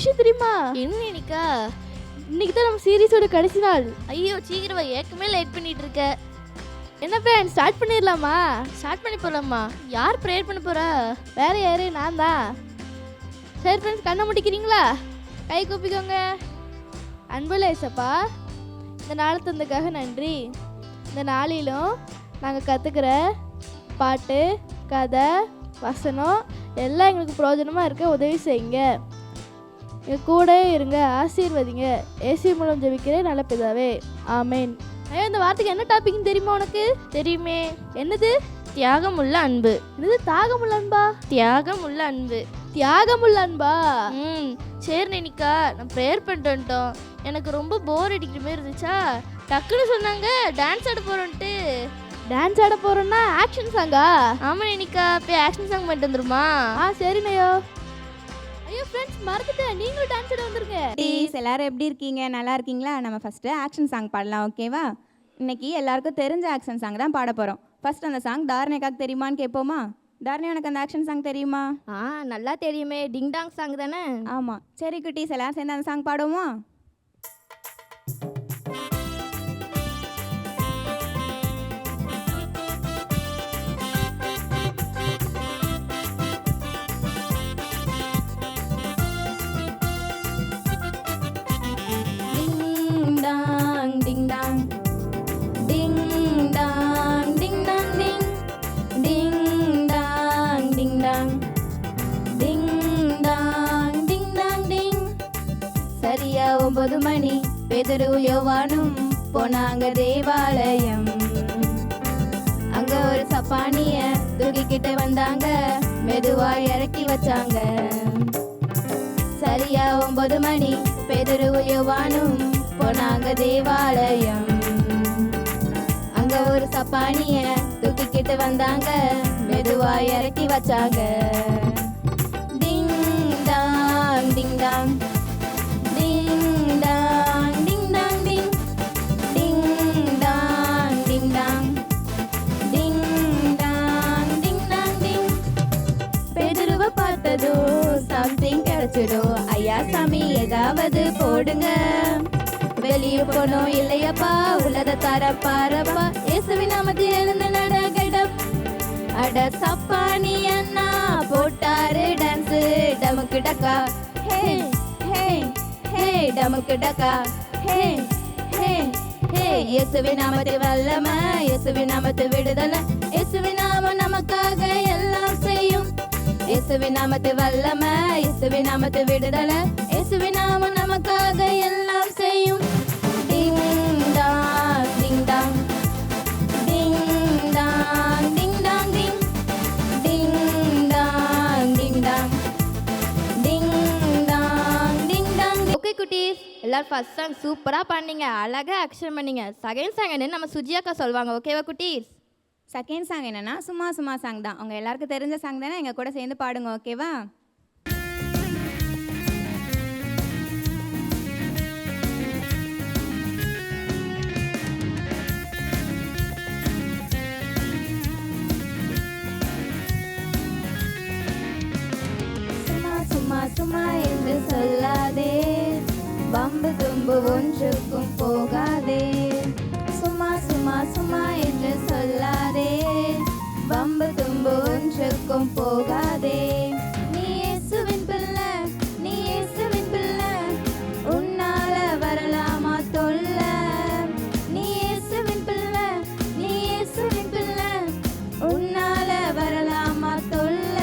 விஷயம் தெரியுமா? என்ன நிக்கா? இன்னைக்கு தான் நம்ம சீரிஸோட கடைசி நாள். ஐயோ சீக்கிரமா, ஏற்கமே லேட் பண்ணிட்டு இருக்க. என்ன ஃப்ரெண்ட்ஸ், ஸ்டார்ட் பண்ணிடலாமா? ஸ்டார்ட் பண்ணி போகலாமா? யார் ப்ரேயர் பண்ண போறா? வேற யாரு? நான் தான். சரி ஃப்ரெண்ட்ஸ், கண்ணை முடிக்கிறீங்களா? கை கூப்பிக்கோங்க. அன்புள்ள ஏசப்பா, இந்த நாள் தந்ததுக்காக நன்றி. இந்த நாளிலும் நாங்கள் கற்றுக்கிற பாட்டு, கதை, வசனம் எல்லாம் எங்களுக்கு பிரயோஜனமாக இருக்க உதவி செய்யுங்க. எங்கள் கூட இருங்க, ஆசீர்வதிங்க. ஏசி மூலம் ஜெபிக்கிறேன் நல்ல பிதாவே, ஆமேன். ஐயோ, இந்த வார்த்தைக்கு என்ன டாபிக்னு தெரியுமா உனக்கு? தெரியுமே. என்னது? தியாகமுள்ள அன்பு. என்னது தாகமுள்ள அன்பா? தியாகமுள்ள அன்பு. தியாகமுள்ள அன்பா? சரி நிக்கா, நான் ப்ரேயர் பண்ணிட்டு வந்துட்டோம். எனக்கு ரொம்ப போர் அடிக்கிற மாதிரி இருந்துச்சா, டக்குன்னு சொன்னாங்க டான்ஸ் ஆட போறோன்ட்டு. டான்ஸ் ஆட போறோம்னா ஆக்ஷன் சாங்கா? ஆமா நிக்கா, போய் ஆக்ஷன் சாங் பண்ணிட்டு வந்துருமா? சரி நயோ. ஐயோ ஃப்ரெண்ட்ஸ், மறந்துட்டேன், நீங்களும் டான்ஸ் ஆட வந்துருங்க. டீஸ், எல்லாரும் எப்படி இருக்கீங்க? நல்லா இருக்கீங்களா? நம்ம ஃபஸ்ட்டு ஆக்ஷன் சாங் பாடலாம், ஓகேவா? இன்னைக்கு எல்லாருக்கும் தெரிஞ்ச ஆக்ஷன் சாங் தான் பாட போகிறோம். ஃபர்ஸ்ட் அந்த சாங் தாரணைக்காக தெரியுமான்னு கேட்போமா? தாரணை, உனக்கு அந்த ஆக்ஷன் சாங் தெரியுமா? நல்லா தெரியுமே, டிங் டாங் சாங் தானே? ஆமாம். சரி குட்டீஸ், எல்லாரும் சேர்ந்து அந்த சாங் பாடுவோமா? சரியா 9 மணி பேதுரு யோவானும் போனாங்க தேவாலயம். அங்க ஒரு சப்பானிய தூக்கிக்கிட்டு வந்தாங்க, மெதுவா இறக்கி வச்சாங்க. சரியா 9 மணி பேதுரு யோவானும் போனாங்க தேவாலயம். அங்க ஒரு சப்பானிய தூக்கிக்கிட்டு வந்தாங்க, மெதுவா இறக்கி வச்சாங்க. Ding dong ding dong, ding dong ding dong ding, ding dong ding dong, ding dong ding dong ding. பேதுருவை பார்த்ததும் சம்திங் கிடைச்சிடும். ஐயா சாமி ஏதாவது போடுங்க, வெளியே போனோம் இல்லையப்பா, உள்ளத தர பாரப்பா, இயேசுவின் நாமத்தில் எழுந்து நடகடம். அட சப்பானி அண்ணா போட்டாரு டான்ஸ், டமுக்கு டக்கா ஹே ஹே ஹே, டமுக்கு டக்கா ஹே ஹே ஹே. இயேசுவின் நாமத்தில் வல்லமை, இயேசுவின் நாமத்தில் விடுதலை, இயேசுவின் நாமம் நமக்காக எல்லாம் செய்யும். இயேசுவின் நாமத்தில் வல்லமை, இயேசுவின் நாமத்தில் விடுதலை, இயேசுவின் நாமம் நமக்காக எல்லாம் செய்யும். Ding dong ding dong, ding dong ding dong ding, ding dong ding dong, ding dong ding dong. Okay குட்டீஸ், எல்லாரும் ஃபர்ஸ்ட் சாங் சூப்பராக பாடினீங்க, அழகாக ஆக்ஷன் பண்ணீங்க. செகண்ட் சாங் என்னன்னு நம்ம சுஜியாக்கா சொல்லுவாங்க, ஓகேவா குட்டீஸ்? செகண்ட் சாங் என்னன்னா சும்மா சும்மா சாங் தான். அவங்க எல்லாருக்கும் தெரிஞ்ச சாங் தானே, எங்கள் கூட சேர்ந்து பாடுங்க, ஓகேவா? சும்மா சும்மா சும்மா என்று சொல்லாதே, வம்பு தும்பு ஒன்றுக்கும் போகாதே. சும்மா சும்மா சும்மா என்று சொல்லாதே, வம்பு தும்பு ஒன்றுக்கும் போகாதே. நீ இயேசுவின் பிள்ளை, நீ இயேசுவின் பிள்ளை, உன்னால வரலாமா தொல்ல. நீ இயேசுவின் பிள்ளை, நீ இயேசுவின் பிள்ளை, உன்னால வரலாமா தொல்ல,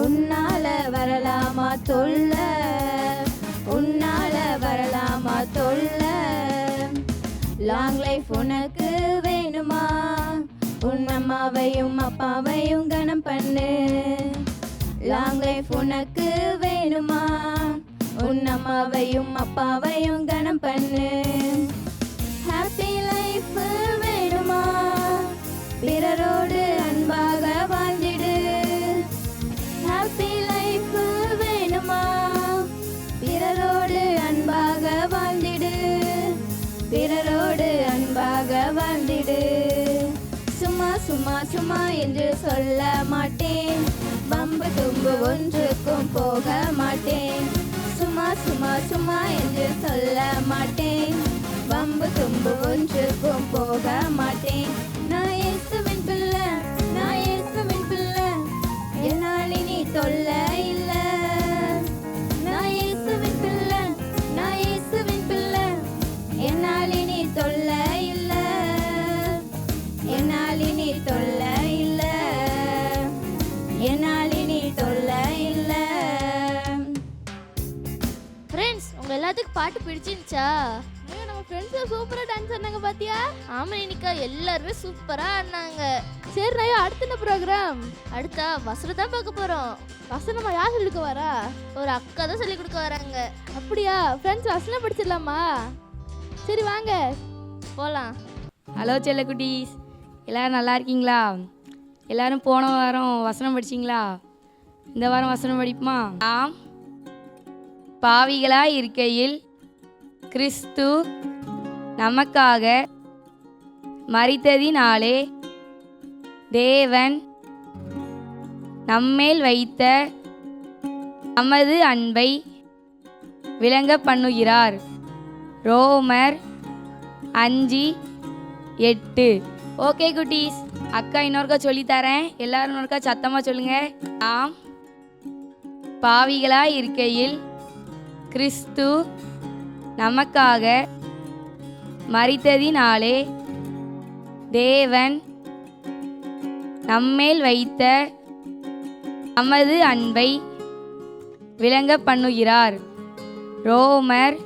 உன்னால வரலாமா தொல்ல, உன்னால வரலாமா தொல்ல. லாங் லைஃப் உனக்கு வேணுமா, உன் அம்மாவையும் அப்பாவையும் கனம் பண்ணு. லாங் லைஃப் உனக்கு வேணுமா, உன் அம்மாவையும் அப்பாவையும் கனம் பண்ணு. ஹாப்பி லைஃப் வேணுமா, பிறரோடு அன்பாக வாழ்ந்திடு. ஹாப்பி லைஃப் வேணுமா, பிறரோடு அன்பாக வாழ்ந்திடு, பிறரோடு அன்பாக வாழ்ந்திடு. சும்மா சும்மா சும்மா என்று சொல்ல மாட்டேன், வம்பு தும்பு ஒன்றுக்கும் போக மாட்டேன். சும்மா சும்மா என்று சொல்ல மாட்டேன், வம்பு தும்பு ஒன்றுக்கும் போக மாட்டேன். நான் இயேசுவின் பிள்ளை, நான் இயேசுவின் பிள்ளை, என்னால் இனி தொல்லை இல்லை. நான் இயேசுவின் பிள்ளை, நான் இயேசுவின் பிள்ளை, என்னால் இனி தொல்லை இல்லை, என்னால் இனி தொல்லை இல்லை, என்னால் இனி தொல்லை இல்லை. ஃப்ரெண்ட்ஸ் உங்கள் எல்லாத்துக்கும் பாட்டு பிடிச்சிருந்துச்சா? ஐயோ, நம்ம ஃப்ரெண்ட்ஸ் சூப்பராக டான்ஸ் ஆடினாங்க பாத்தியா? ஆமாம் நினிகா, எல்லாருமே சூப்பராக ஆடினாங்க. சரி நயா, அடுத்த என்ன ப்ரோக்ராம்? அடுத்தா வசனம் தான் பார்க்க போகிறோம். வசனமா யார் சொல்லிக்க வரா? ஒரு அக்கா தான் சொல்லி கொடுக்க வராங்க. அப்படியா? ஃப்ரெண்ட்ஸ் வசனம் படிச்சிடலாமா? சரி வாங்க போகலாம். ஹலோ செல்லக்குட்டீஸ், எல்லோரும் நல்லா இருக்கீங்களா? எல்லோரும் போன வாரம் வசனம் படிச்சிங்களா? இந்த வாரம் வசனம் படிப்புமா? நாம் பாவிகளாய் இருக்கையில் கிறிஸ்து நமக்காக மரித்ததினாலே தேவன் நம்மேல் வைத்த நமது அன்பை விளங்க பண்ணுகிறார். ரோமர் 5:8. ஓகே குட்டீஸ், அக்கா இன்னொருக்கா சொல்லித்தரேன், எல்லாரும் இன்னொருக்கா சத்தமாக சொல்லுங்க. நாம் பாவிகளாய் இருக்கையில் கிறிஸ்து நமக்காக மரித்ததினாலே தேவன் நம்மேல் வைத்த நமது அன்பை விளங்க பண்ணுகிறார். ரோமர்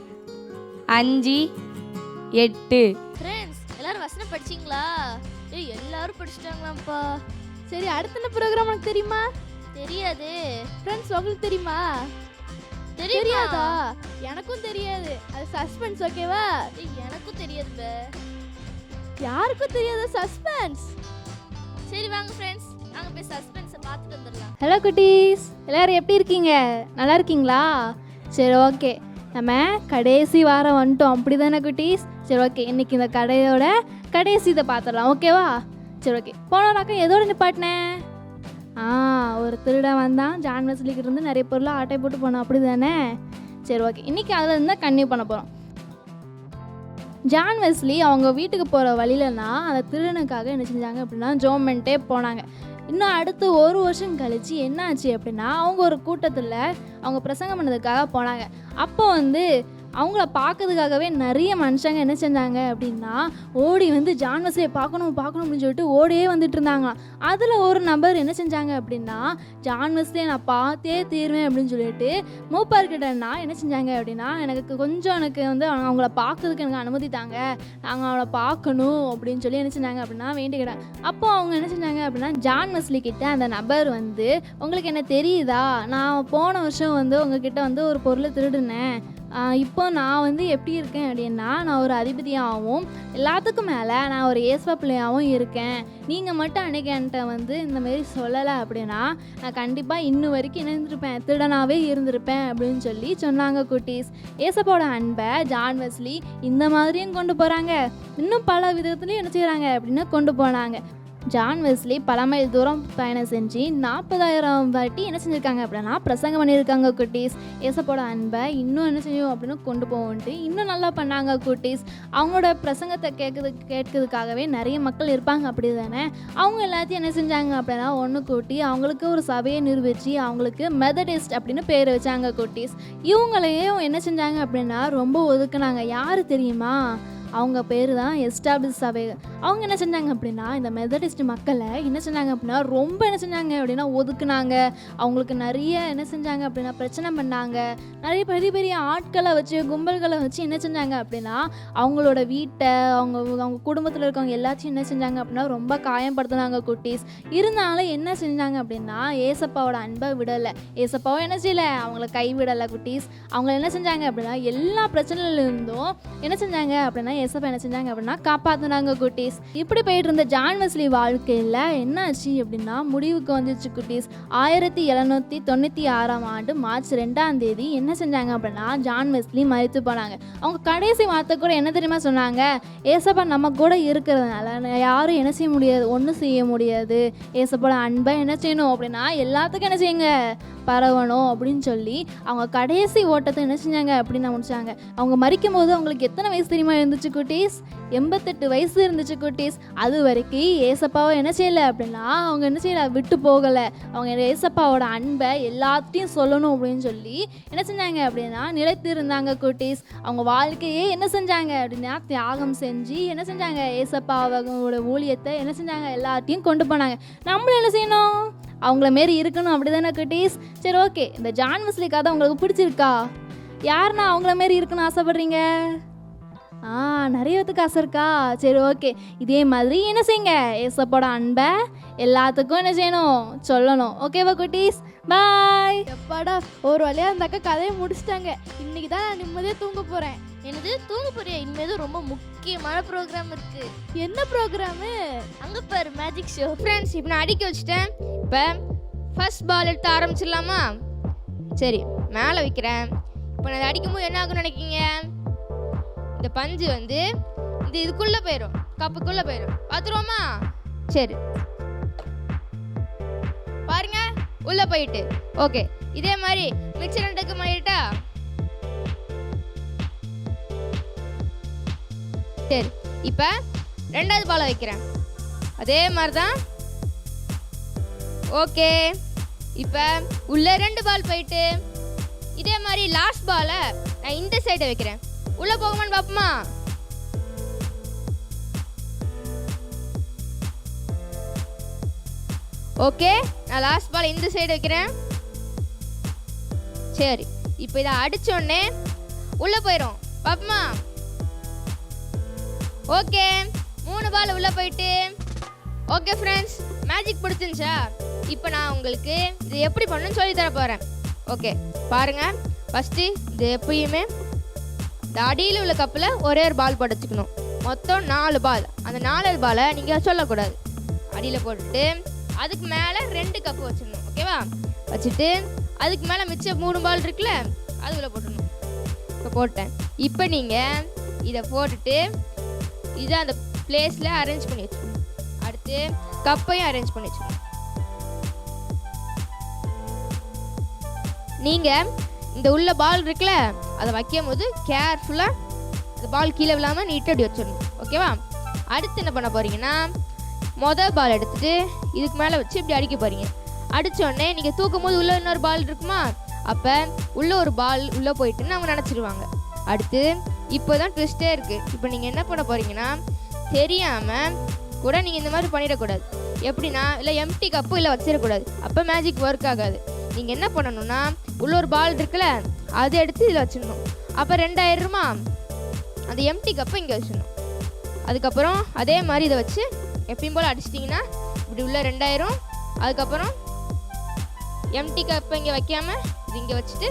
5:8. ஃப்ரெண்ட்ஸ் எல்லாரும் வசனம் படிச்சிங்களா? ஏய் எல்லாரும் படிச்சிட்டாங்களாம்ப்பா. சரி, அடுத்த என்ன ப்ரோக்ராம் உனக்கு தெரியுமா? தெரியாது. ஃப்ரெண்ட்ஸ் உங்களுக்கு தெரியுமா? தெரியாதா? எனக்கும் தெரியாது, அது சஸ்பென்ஸ். ஓகேவா? எனக்கும் தெரியாது பே. யாருக்கும் தெரியாத சஸ்பென்ஸ். சரி வாங்க ஃப்ரெண்ட்ஸ், நாங்கள் போய் சஸ்பென்ஸை பார்த்துட்டு வந்துடலாம். ஹலோ குட்டீஸ், எல்லாரும் எப்படி இருக்கீங்க? நல்லா இருக்கீங்களா? சரி ஓகே, நம்ம கடைசி வாரம் வந்துட்டோம், அப்படி தானே குட்டீஸ்? சரி ஓகே, இன்னைக்கு இந்த கடையோட கடைசி இதை பார்த்துடலாம். ஓகேவா? சரி ஓகே. போனோம்னாக்கா எதோட நிப்பாட்டினேன்? ஒரு திருடன் வந்தான், ஜான் வெஸ்லிக்கிட்ட இருந்து நிறைய பொருளை ஆட்டை போட்டு போனோம், அப்படி தானே? சரி ஓகே, இன்றைக்கி அதில் இருந்தால் கன்டினியூ பண்ண போகிறோம். ஜான் வெஸ்லி அவங்க வீட்டுக்கு போகிற வழியிலனா அந்த திருடனுக்காக என்ன செஞ்சாங்க அப்படின்னா ஜோமெண்ட்டே போனாங்க. இன்னும் அடுத்து ஒரு வருஷம் கழித்து என்னாச்சு அப்படின்னா, அவங்க ஒரு கூட்டத்தில் அவங்க பிரசங்கம் பண்ணதுக்காக போனாங்க. அப்போ அவங்கள பார்க்கறதுக்காகவே நிறைய மனுஷங்க என்ன செஞ்சாங்க அப்படின்னா ஓடி ஜான் வெஸ்லியை பார்க்கணும் அப்படின்னு சொல்லிட்டு ஓடியே வந்துட்டு இருந்தாங்களாம். அதில் ஒரு நபர் என்ன செஞ்சாங்க அப்படின்னா, ஜான் வெஸ்லியை நான் பார்த்தே தீருவேன் அப்படின்னு சொல்லிட்டு மூப்பார்கிட்ட நான் என்ன செஞ்சாங்க அப்படின்னா, எனக்கு அவங்கள பார்க்கறதுக்கு எனக்கு அனுமதி தாங்க, நாங்கள் அவளை பார்க்கணும் அப்படின்னு சொல்லி என்ன செஞ்சாங்க அப்படின்னா வேண்டிக்கிட்டாங்க. அப்போ அவங்க என்ன செஞ்சாங்க அப்படின்னா, ஜான் வெஸ்லி கிட்ட அந்த நபர் உங்களுக்கு என்ன தெரியுதா, நான் போன வருஷம் உங்ககிட்ட ஒரு பொருளை திருடுனேன், இப்போ நான் எப்படி இருக்கேன் அப்படின்னா, நான் ஒரு அதிபதியாகவும் எல்லாத்துக்கும் மேலே நான் ஒரு ஏசுவா பிள்ளையாகவும் இருக்கேன். நீங்கள் மட்டும் அன்றைக்கி என்கிட்ட இந்தமாரி சொல்லலை அப்படின்னா நான் கண்டிப்பாக இன்னும் வரைக்கும் இருந்திருப்பேன், திருடனாகவே இருந்திருப்பேன் அப்படின்னு சொல்லி சொன்னாங்க குட்டீஸ். ஏசப்பாவோட அன்பை ஜான் வெஸ்லி இந்த மாதிரியும் கொண்டு போகிறாங்க, இன்னும் பல விதத்துலையும் என்ன செய்கிறாங்க அப்படின்னா கொண்டு போனாங்க. ஜான் வெஸ்லி பல மைல் தூரம் பயணம் செஞ்சு 40,000 வாட்டி என்ன செஞ்சுருக்காங்க அப்படின்னா பிரசங்கம் பண்ணியிருக்காங்க குட்டீஸ். ஏசப்போட அன்பை இன்னும் என்ன செய்யும் அப்படின்னு கொண்டு போகன்ட்டு இன்னும் நல்லா பண்ணாங்க குட்டீஸ். அவங்களோட பிரசங்கத்தை கேட்கறதுக்காகவே நிறைய மக்கள் இருப்பாங்க, அப்படி தானே? அவங்க எல்லாத்தையும் என்ன செஞ்சாங்க அப்படின்னா ஒன்று கூட்டி அவங்களுக்கு ஒரு சபையை நிரூபித்து அவங்களுக்கு மெதடிஸ்ட் அப்படின்னு பேர் வச்சாங்க குட்டீஸ். இவங்களையும் என்ன செஞ்சாங்க அப்படின்னா ரொம்ப ஒதுக்குனாங்க. யார் தெரியுமா? அவங்க பேர் தான் எஸ்டாபிஷ் சபை. அவங்க என்ன செஞ்சாங்க அப்படின்னா இந்த மெதடிஸ்ட் மக்களை என்ன செஞ்சாங்க அப்படின்னா ரொம்ப என்ன செஞ்சாங்க அப்படின்னா ஒதுக்குனாங்க. அவங்களுக்கு நிறைய என்ன செஞ்சாங்க அப்படின்னா பிரச்சனை பண்ணாங்க. நிறைய பெரிய பெரிய ஆட்களை வச்சு கும்பல்களை வச்சு என்ன செஞ்சாங்க அப்படின்னா அவங்களோட வீட்டை அவங்க குடும்பத்தில் இருக்கவங்க எல்லாத்தையும் என்ன செஞ்சாங்க அப்படின்னா ரொம்ப காயப்படுத்தினாங்க குட்டீஸ். இருந்தாலும் என்ன செஞ்சாங்க அப்படின்னா ஏசப்பாவோட அன்பை விடலை. ஏசப்பாவும் என்ன செய்யலை, அவங்கள கைவிடலை குட்டீஸ். அவங்க என்ன செஞ்சாங்க அப்படின்னா எல்லா பிரச்சனையிலிருந்தும் என்ன செஞ்சாங்க அப்படின்னா ஏசப்பா என்ன செஞ்சாங்க அப்படின்னா காப்பாற்றினாங்க குட்டீஸ். இப்படி போயிட்டு இருந்த ஜான் வெஸ்லி வாழ்க்கையில் என்னாச்சு அப்படின்னா முடிவுக்கு வந்துச்சு குட்டீஸ். 1796 மார்ச் 2 என்ன செஞ்சாங்க அப்படின்னா ஜான் வெஸ்லி மரித்து போனாங்க. அவங்க கடைசி வார்த்தை கூட என்ன தெரியுமா சொன்னாங்க? ஏசப்பா நம்ம கூட இருக்கிறதுனால யாரும் என்ன செய்ய முடியாது, ஒன்றும் செய்ய முடியாது. ஏசப்போட அன்பை என்ன செய்யணும் அப்படின்னா எல்லாத்துக்கும் என்ன செய்யுங்க, பரவணும் அப்படின்னு சொல்லி அவங்க கடைசி ஓட்டத்தை என்ன செஞ்சாங்க அப்படின்னு முடிச்சாங்க. அவங்க மரிக்கும் போது அவங்களுக்கு எத்தனை வயசு தெரியுமா இருந்துச்சு குட்டீஸ்? 88 வயசு இருந்துச்சு குட்டீஸ். அது வரைக்கும் ஏசப்பாவை என்ன செய்யலை அப்படின்னா அவங்க என்ன செய்யலை, விட்டு போகலை. அவங்க ஏசப்பாவோட அன்பை எல்லாத்தையும் சொல்லணும் அப்படின்னு சொல்லி என்ன செஞ்சாங்க அப்படின்னா நிலைத்து இருந்தாங்க குட்டீஸ். அவங்க வாழ்க்கையே என்ன செஞ்சாங்க அப்படின்னா தியாகம் செஞ்சு என்ன செஞ்சாங்க, ஏசப்பாவோட ஊழியத்தை என்ன செஞ்சாங்க, எல்லாத்தையும் கொண்டு போனாங்க. நம்மளும் என்ன செய்யணும், அவங்கள மாரி இருக்கணும், அப்படி தானே குட்டீஸ்? சரி, ஓகே. இந்த ஜான் வெஸ்லி கதை உங்களுக்கு பிடிச்சிருக்கா? யாருன்னா அவங்கள மாரி இருக்கணும்னு ஆசைப்படுறீங்க? நிறைய பேத்துக்கு ஆசை இருக்கா? சரி, ஓகே. இதே மாதிரி என்ன செய்யுங்க, ஏசப்போட அன்பை எல்லாத்துக்கும் என்ன செய்யணும், சொல்லணும். ஓகேவா குட்டீஸ்? பாய். எப்பாடா ஒரு வழியாக அந்த அக்கா கதையை முடிச்சிட்டாங்க. இன்னைக்கு தான் நான் நிம்மதியாக தூங்க போகிறேன். என்னது தூங்க போறியா? இனிமேல் ரொம்ப முக்கியமான ப்ரோக்ராம் இருக்கு. என்ன ப்ரோக்ராமு? அங்கே பாரு, மேஜிக் ஷோ. ஃப்ரெண்ட்ஸ், இப்போ நான் அடிக்க வச்சுட்டேன். இப்போ ஃபர்ஸ்ட் பால் எடுத்து ஆரம்பிச்சிடலாமா? சரி, மேலே வைக்கிறேன். இப்போ நான் அடிக்கும்போது என்ன ஆகும்னு நினைக்கிங்க? இந்த பஞ்சு வந்து இதுக்குள்ளே போயிடும், கப்புக்குள்ளே போயிடும். பார்த்துருவோமா? சரி, பாருங்க, உள்ளே போயிட்டு. ஓகே, இதே மாதிரி மிக்சர் ரெண்டுக்கு மாறிட்டா. சரி, இப்போ ரெண்டாவது பாலை வைக்கிறேன். அதே மாதிரி தான். ஓகே, இப்போ உள்ள 2 பால் போயிட்டு இதே மாதிரி லாஸ்ட் பாலை நான் இந்த சைடை வைக்கிறேன். உள்ள போகுமான்னு பார்ப்போமா? ஓகே, நான் லாஸ்ட் பால் இந்த சைடு வைக்கிறேன். சரி, இப்போ இதை அடிச்சோடனே உள்ள போயிடும். பார்ப்போமா? ஓகே, 3 பால் உள்ள போயிட்டு. ஓகே ஃப்ரெண்ட்ஸ், மேஜிக் பிடிச்சிருந்துச்சா? இப்போ நான் உங்களுக்கு இது எப்படி பண்ணணும்னு சொல்லி தர போகிறேன். ஓகே, பாருங்க. ஃபஸ்ட்டு இது எப்பயுமே இந்த அடியில் உள்ள கப்பில் ஒரே ஒரு பால் போட்டு வச்சுக்கணும். மொத்தம் 4 பால். அந்த 4 பாலை நீங்கள் சொல்லக்கூடாது. அடியில் போட்டுட்டு அதுக்கு மேலே 2 கப்பு வச்சிடணும். ஓகேவா? வச்சுட்டு அதுக்கு மேலே மிச்சம் 3 பால் இருக்குல்ல, அதுக்குள்ளே போட்டுடணும். இப்போ போட்டேன். இப்போ நீங்கள் இதை போட்டுட்டு இதை அந்த பிளேஸில் அரேஞ்ச் பண்ணி வச்சுக்கணும். அடுத்து கப்பையும் அரேஞ்ச் பண்ணி வச்சுக்கணும். நீங்கள் இந்த உள்ள பால் இருக்குல்ல, அதை வைக்கும் போது கேர்ஃபுல்லாக அந்த பால் கீழே விழாமல் நீட்டாக அப்படி வச்சிடணும். ஓகேவா? அடுத்து என்ன பண்ண போகிறீங்கன்னா, மொதல் பால் எடுத்துகிட்டு இதுக்கு மேலே வச்சு இப்படி அடிக்க போகிறீங்க. அடித்தோடனே நீங்கள் தூக்கும் போது உள்ளே இன்னொரு பால் இருக்குமா, அப்போ உள்ளே ஒரு பால் உள்ளே போயிட்டுன்னு அவங்க நினச்சிடுவாங்க. அடுத்து இப்போ தான் ட்விஸ்டே இருக்குது. இப்போ நீங்கள் என்ன பண்ண போகிறீங்கன்னா, தெரியாமல் கூட நீங்கள் இந்த மாதிரி பண்ணிடக்கூடாது. எப்படின்னா, இல்லை எம்டி கப்பு இல்லை வச்சிடக்கூடாது. அப்போ மேஜிக் ஒர்க் ஆகாது. நீங்கள் என்ன பண்ணணும்னா, உள்ள ஒரு பால் இருக்குல்ல, அதை எடுத்து இதில் வச்சிடணும். அப்போ 2 ஆயிரமா? அந்த எம்டி கப்பை இங்கே வச்சிடணும். அதுக்கப்புறம் அதே மாதிரி இதை வச்சு எப்பயும் போல் அடிச்சிட்டிங்கன்னா இப்படி உள்ள 2 ஆயிரம். அதுக்கப்புறம் எம்டி கப்பை இங்கே வைக்காமல் இது இங்கே வச்சுட்டு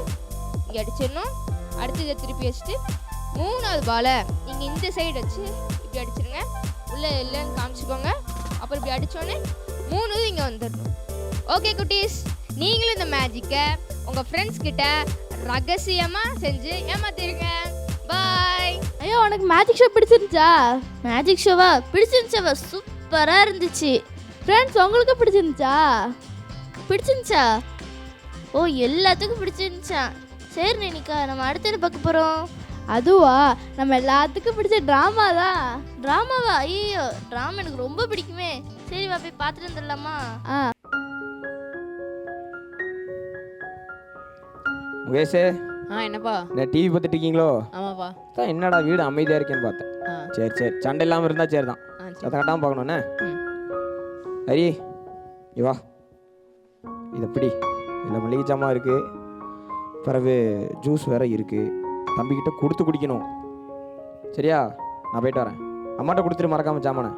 இங்கே அடிச்சிடணும். அடுத்து இதை திருப்பி வச்சுட்டு 3வது பாலை நீங்கள் இந்த சைடு வச்சு இப்படி அடிச்சிடுங்க. உள்ளே இல்லைன்னு காமிச்சிக்கோங்க. அப்புறம் இப்படி அடித்தோடனே 3 இங்கே வந்துடணும். ஓகே குட்டீஸ், நீங்களும் இந்த மேஜிக்கை உங்கள் ஃப்ரெண்ட்ஸ் கிட்ட ரகசியமாக செஞ்சு ஏமாத்திருங்க. பாய். ஐயோ, உனக்கு மேஜிக் ஷோ பிடிச்சிருந்துச்சா? மேஜிக் ஷோவா? பிடிச்சிருந்துச்சவா? சூப்பராக இருந்துச்சு. ஃப்ரெண்ட்ஸ், உங்களுக்கு பிடிச்சிருந்துச்சா? பிடிச்சிருந்துச்சா? ஓ, எல்லாத்துக்கும் பிடிச்சிருந்துச்சா? சரி நினிகா, நம்ம அடுத்து என்ன பார்க்க போகிறோம்? அதுவா, நம்ம எல்லாத்துக்கும் பிடிச்ச ட்ராமா தான். ட்ராமாவா? ஐயோ, ட்ராமா எனக்கு ரொம்ப பிடிக்குமே. சரி வா, போய் பார்த்துட்டு வந்துடலாமா? முகேஷே, என்னப்பா? நான் டிவி பார்த்துட்டு இருக்கீங்களோ? ஆமாப்பா. தான் என்னடா வீடு அமைதியாக இருக்கேன்னு பார்த்தேன். சரி சரி, சண்டை இல்லாமல் இருந்தால் சரி தான். அதை கட்டாமல் பார்க்கணுண்ணே. ஹரி, வா, இதை பிடி. இதில் மளிகை ஜாமான் இருக்குது, பிறகு ஜூஸ் வேறு இருக்குது. தம்பிக்கிட்ட கொடுத்து குடிக்கணும். சரியா? நான் போயிட்டு வரேன். அம்மாட்ட கொடுத்துட்டு மறக்காமல் ஜாமானை.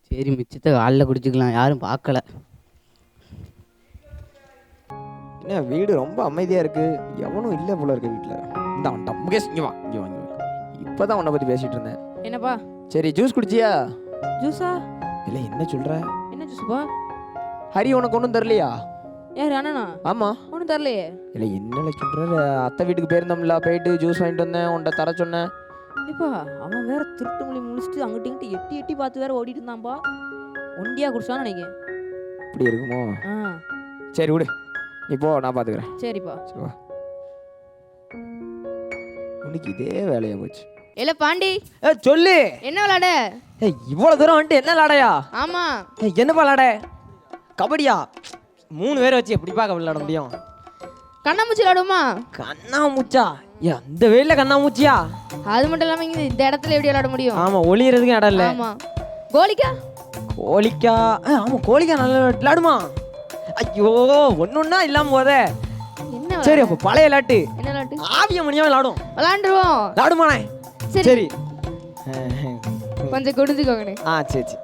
சரி மிச்சத்தை காலைல குடிச்சிக்கலாம், யாரும் பார்க்கல. என்ன வீடு ரொம்ப அமைதியாக இருக்குது, எவனும் இல்லை போல இருக்கு வீட்டில். இந்த வந்துட்டான் முகேஷ், இங்கே வா இங்கே வா இங்கே வா. இப்போ தான் உன்னை பற்றி பேசிகிட்டு இருந்தேன். என்னப்பா சரி ஜூஸ் குடிச்சியா? ஜூஸா? இல்லை என்ன சொல்கிற? என்ன ஜூஸ்ப்பா? ஹரி உனக்கு ஒன்றும் தரலையா? யார் அண்ணனா? ஆமாம். ஒன்றும் தரலையே. இல்லை என்னல சொல்கிற, அத்தை வீட்டுக்கு போயிருந்தோம்ல, போயிட்டு ஜூஸ் வாங்கிட்டு வந்தேன், உன்ட்ட தர சொன்னேன். இப்போ அவன் வேற திருட்டு மொழி முடிச்சுட்டு அங்கிட்டு இங்கிட்டு எட்டி எட்டி பார்த்து வேற ஓடிட்டு இருந்தான்ப்பா. ஒண்டியா குடிச்சான்னு நினைக்கிறேன். இப்படி இருக்குமோ? ஆ சரி விடு, நீ போ, நான் பார்த்துக்கிறேன். சரிப்பா. சரி வா. உனக்கு இதே வேலையா போச்சு. இல்ல பாண்டி, சொல்லு. என்ன விளாட? இவ்வளவு தூரம் வந்துட்டு என்ன விளாடையா? ஆமா. என்னப்பா விளாட? கபடியா? 3 பேரை வச்சு எப்படிப்பா கபடி விளாட முடியும்? கண்ணாமூச்சி விளாடுமா? கண்ணாமூச்சா? அந்த வெயில கண்ணாமூச்சியா? அது மட்டும் இல்லாம இந்த இடத்துல எப்படி விளாட முடியும்? ஆமா, ஒளியறதுக்கும் இடம் இல்ல. ஆமா. கோலிக்கா? கோலிக்கா? ஆமா, கோலிக்கா நல்லா விளாடுமா? ஐயோ, ஒன்னொன்னா இல்லாம போதே. என்ன சரி, அப்ப பழைய விளாட்டு என்ன விளாட்டு? ஆவிய மணியா விளாடும். விளாண்டுருவோம். விளாடுமானே? சரி. கொஞ்சம் கொடுத்துக்கோங்கண்ணே. சரி சரி.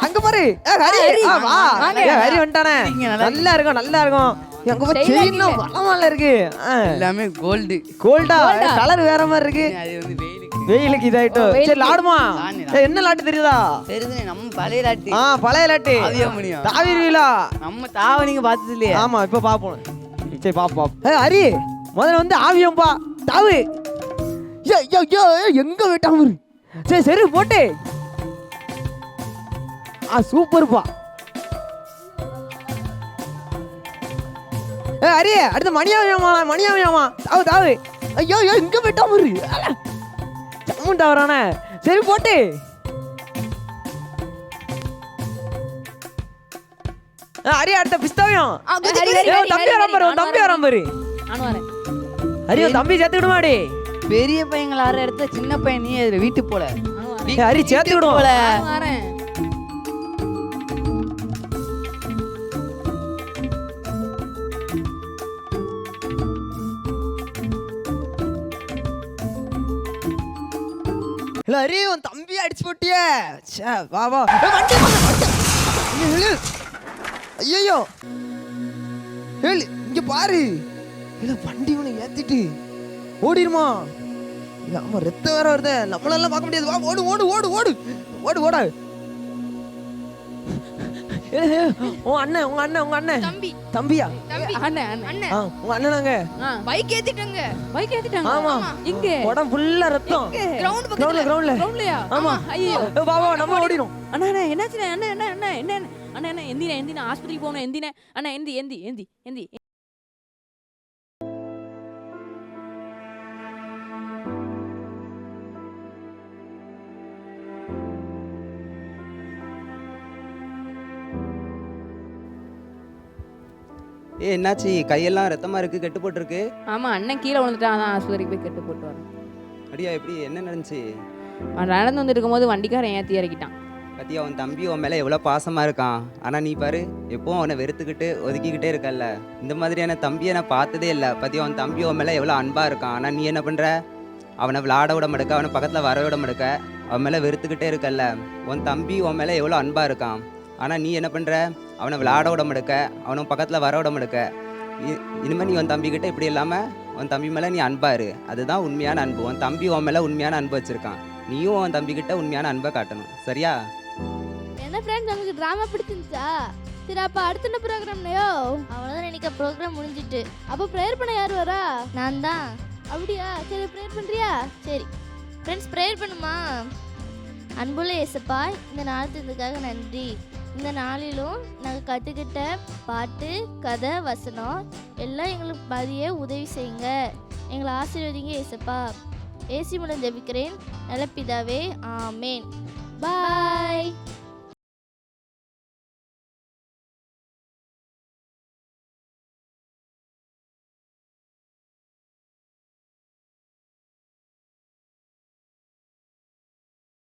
அங்க பாரு, ஹரி. வா. ஹரி வந்துட்டானே. நல்லா இருக்கும், நல்லா இருக்கும். எங்க பா செயின்னா பலமால இருக்கு. எல்லாமே கோல்டு. கோல்டா? கலர் வேற மாதிரி இருக்கு. அது வந்து வெயிலுக்கு இதாயிட்டோ. சரி லாடுமா? என்ன லாட்டு தெரியுதா? தெரியுதுண்ணே, நம்ம பழைய லாட்டு. பழைய லாட்டு. ஆவியாமணியா? தாவிருவீலா? நம்ம தாவணிங்க பார்த்தது இல்லையா? ஆமா, இப்ப பாப்போம். சரி பாப்போம். ஹரி, முதல்ல வந்து ஆவியம்பா தாவு. எங்க விட்டாம? சரி சரி போட்டு. சூப்பர்ப்பா. ஹரி, அடுத்த மணியாவியாமா, மணியாவியாமா தாவு தாவு. ஐயோ எங்க விட்டாம? சம்முண்டா வரானே. சரி போட்டு. ஹரி, அடுத்த பிஸ்தாவியம். தம்பி வராம பாரு, தம்பி வராம பாரு. நானும் வரேன். ஹரி, தம்பி சேர்த்துக்கிடுமாடி. பெரிய பையங்களை ஆற இடத்துல சின்ன பையன் நீ அதுல வீட்டு போல. ஹரி சேர்த்து விடும். நானும் வரேன். இல்ல ஹரி, உன் தம்பி அடிச்சு போட்டியே. வா வா. ஐயோ, இங்க பாரு. இல்ல வண்டி உன்னை ஏத்திட்டு ஓடிடுமா? இல்ல ஆமா, ரத்தம் வேற வருது, நம்மளால பார்க்க முடியாது. வா ஓடு ஓடு ஓடு ஓடு ஓடு ஓட. உங்க அண்ணன் உங்க அண்ணன் உங்க அண்ணன் தம்பி. தம்பியா? தம்பி. அண்ணன் அண்ணன். அண்ணன். உங்க அண்ணனாங்க. பைக் ஏத்திட்டாங்க. பைக் ஏத்திட்டாங்க. ஆமா. எங்க? உடம்பு ஃபுல்லா ரத்தம். கிரவுண்ட் கிரவுண்ட்ல பக்கத்துல. கிரவுண்ட்ல. கிரவுண்ட்லயா? ஆமா. ஐயோ. வா வா, நம்ம ஓடிரும். அண்ணா அண்ணா என்னாச்சு? அண்ணா அண்ணா அண்ணா என்ன அண்ணா அண்ணா எந்தின எந்தின ஆஸ்பத்திரிக்கு போகணும். எந்தின அண்ணா எந்தி எந்தி எந்தி எந்தி. என்னாச்சு? கையெல்லாம் ரத்தமா இருக்கு, கெட்டு போட்டிருக்கு. ஆமா, அண்ணன் கீழே விழுந்துட்டான். அதான் ஆஸ்பத்திரிக்கு போய் கெட்டு போட்டு வரேன். அடியா, எப்படி என்ன நடந்துச்சு? அவன் நடந்து வந்துட்டு இருக்கும்போது வண்டிக்காரன் ஏற்றி இறக்கிட்டான். பத்தியா, உன் தம்பி உன் மேலே எவ்வளோ பாசமாக இருக்கான். ஆனால் நீ பாரு, எப்பவும் அவனை வெறுத்துக்கிட்டு ஒதுக்கிக்கிட்டே இருக்கல்ல. இந்த மாதிரியான தம்பியை நான் பார்த்ததே இல்லை. பத்தியா, உன் தம்பி உன் மேலே எவ்வளோ அன்பாக இருக்கான். ஆனால் நீ என்ன பண்ணுற? அவனை விளாட விட மடுக்க, அவனை பக்கத்தில் வர விட மடுக்க, அவன் மேலே வெறுத்துக்கிட்டே இருக்கல்ல. உன் தம்பி உன் மேலே எவ்வளோ அன்பாக இருக்கான். ஆனால் நீ என்ன பண்ணுற? அவனை விளாட விட மடுக்க, அவனும் பக்கத்தில் வர விட மடுக்க. இனிமேல் நீ உன் தம்பிக்கிட்ட இப்படி இல்லாமல் உன் தம்பி மேலே நீ அன்பாரு. அதுதான் உண்மையான அன்பு. உன் தம்பி உன் மேலே உண்மையான அன்பு வச்சுருக்கான். நீயும் உன் தம்பிக்கிட்ட உண்மையான அன்பை காட்டணும், சரியா? என்ன ஃப்ரெண்ட்ஸ், உங்களுக்கு ட்ராமா பிடிச்சிருந்துச்சா? சரி, அப்போ அடுத்த என்ன ப்ரோக்ராம்லையோ? அவ்வளோதான், எனக்கு ப்ரோக்ராம் முடிஞ்சிட்டு. அப்போ ப்ரேயர் பண்ண யார் வரா? நான் தான். அப்படியா? சரி, ப்ரேயர் பண்ணுறியா? சரி ஃப்ரெண்ட்ஸ், ப்ரேயர் பண்ணுமா? அன்புள்ள இயேசப்பா, இந்த நாளத்துக்காக நன்றி. இந்த நாளிலும் நாங்கள் கற்றுக்கிட்ட பாட்டு, கதை, வசனம் எல்லாம் எங்களுக்கு பதிய உதவி செய்யுங்க. எங்களை ஆசீர்வதிங்க இயேசப்பா. ஏசி மூலம் ஜெபிக்கிறேன் நல்ல பிதாவே, ஆமேன். பாய்.